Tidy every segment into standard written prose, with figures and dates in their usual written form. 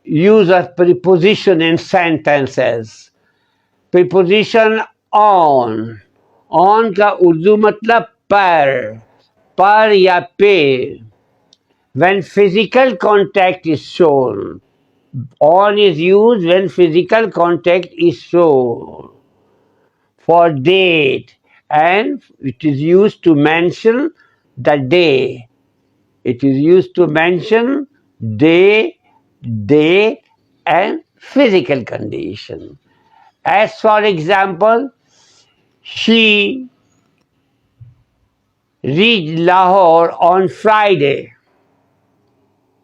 use of preposition in sentences. Preposition on. On का उर्दू मतलब पर या पे. When physical contact is shown. On is used when physical contact is shown. For date, and it is used to mention the day. It is used to mention day, date, and physical condition. As for example, she reached Lahore on Friday.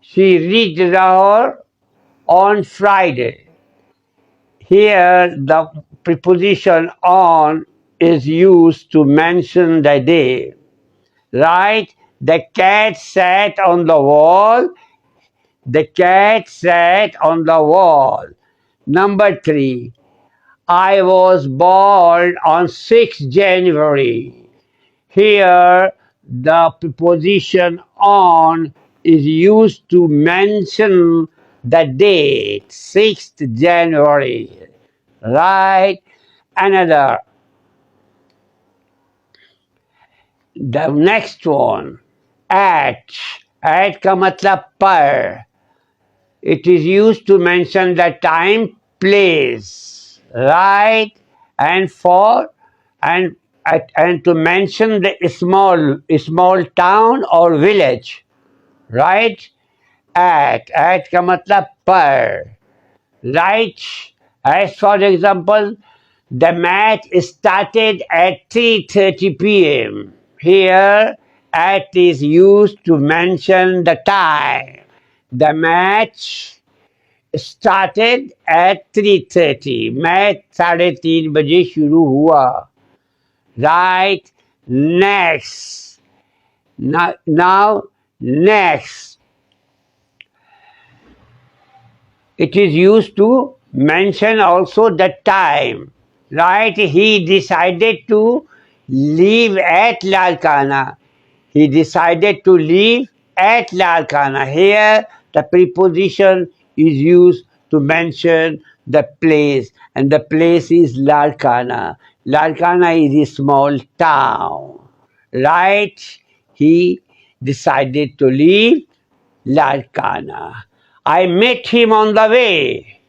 She reached Lahore on Friday. Here the preposition on is used to mention the day. Right? The cat sat on the wall. The cat sat on the wall. Number 3. I was born on 6th January. Here the preposition on is used to mention the date, 6th January. Right? Another. The next one. At. At का मतलब पर. It is used to mention the time, place, right? And for and to mention the small town or village, right? At का मतलब पर, right? As for example, the match started at 3:30 p.m. Here, at is used to mention the time. The match started at 3:30. Match 3:30 बजे शुरू हुआ. Right? Next. Now, next. It is used to mention also the time. Right? He decided to leave at Lalkana. He decided to leave at Lalkana. Here, the preposition is used to mention the place, and the place is Lalkana. Lalkana is a small town. Right? He decided to leave Lalkana. I met him on the way.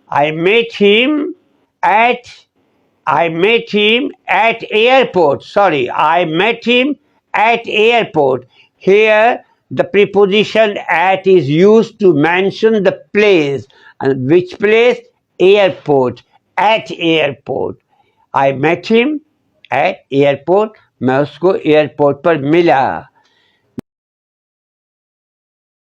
I met him at airport. Sorry, I met him at airport. Here, the preposition at is used to mention the place. And which place? Airport. At airport. I met him at airport. मैं उसको airport पर मिला.